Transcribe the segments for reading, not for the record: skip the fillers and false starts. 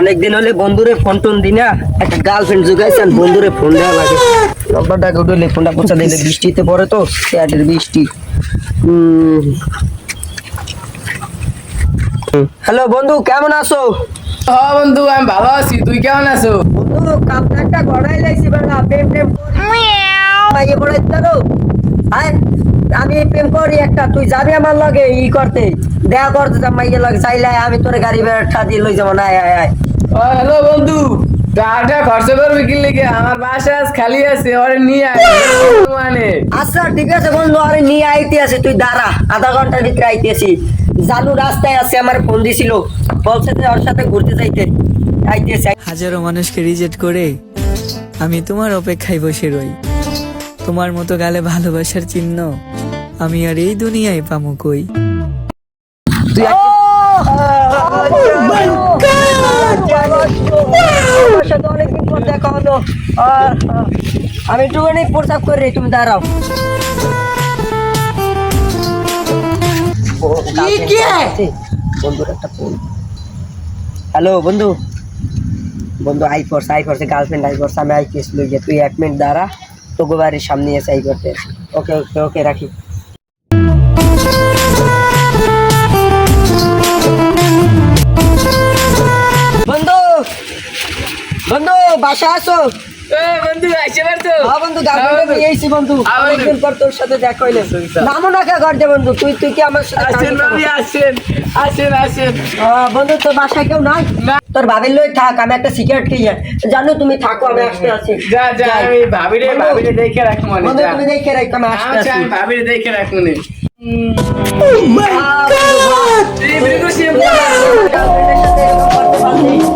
অনেকদিন হলে বন্ধুরে ফোন টোন দি না, একটা গার্লফ্রেন্ড জোগাইছেন, বন্ধুরে ফোন দেওয়া লাগে। নম্বরটাকে উঠলে ফোনটা পোছা দিলে, বৃষ্টিতে পড়ে তো, প্যাডের বৃষ্টি। হ্যালো বন্ধু, কেমন আছো? হ্যাঁ বন্ধু, আমি ভালো আছি। তুই কেমন আছো? বন্ধু কামটা একটা গড়াই লাইছি, বাবা প্রেম প্রেম মাইয়ে পড়াইতে পারো? হ্যাঁ, আমি প্রেম করি একটা, তুই যাবি আমার লগে ই করতে, দেখা করতে যা মাইয়ে লগে, চাইলে আমি তোর গাড়ি ভাড়া দিয়ে লই যাবো না। আয় আয় আয়। হ্যালো বন্ধু, টাকা খরচ করবি কি লিগে? আমার বাসা আজ খালি আছে, ওরে নিয়ে আয়। মানে আচ্ছা ঠিক আছে বন্ধু, আরে নিয়ে আইতে আছে, তুই দাঁড়া, আধা ঘন্টার ভিতরে আইতেছি। জানু রাস্তায় আছে, আমার ফোন দিছিল, বলছে যে ওর সাথে ঘুরতে যাইতে, আইতেছে। হাজারো মানুষকে রিজেক্ট করে আমি তোমার অপেক্ষায় বসে রই। তোমার মতো গালে ভালোবাসার চিহ্ন আমি আর এই দুনিয়ায় পামু কই। তুই আমার সাথে অনেকদিন পর দেখা হলো। আমি একটুখানি প্রস্তাব করি, তুমি দাঁড়াও। বন্ধুর একটা ফোন। হ্যালো বন্ধু, বন্ধু আই ফোর্সে গার্লফ্রেন্ড আই ফোর্স, আমি আইপিএস লই গিয়ে, তুই 1 মিনিট দাঁড়া, তোকে বাড়ির সামনে এসে আই করতে। ওকে ওকে ওকে, রাখি। বন্ধু বন্ধু, বাসা আসো? বন্ধু আসে পারতো? হ্যাঁ বন্ধু, গার্লফ্রেন্ড নিয়ে এসেছি বন্ধু, অনেকদিন পর তোর সাথে দেখা হইলে। নামও না কে ঘর দে বন্ধু, তুই তুই কি আমার সাথে আসেন ভাবি, আসেন আসেন আসেন। বন্ধু তোর বাসায় কেউ নাই? তোর ভাবির লই থাক, আমি একটা সিগারেট খেয়ে জানো, তুমি থাকো, আমি আসতে আছি। যা যা, আমি ভাবিরে দেখে রাখবো। বন্ধু তুমি দেখে রাখ, আমি আসতে আচ্ছা, আছি। আমি ভাবিরে দেখে রাখবো।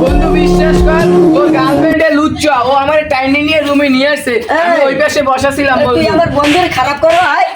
বন্ধু বিশ্বাস কর, ওর গার্লফ্রেন্ডে লুচ্চা, ও আমার টাইনে নিয়ে রুমে নিয়ে আসছে, আমি ওই পাশে বসা ছিলাম। তুই বন্ধু আমার বন্ধুর খারাপ করো, আয়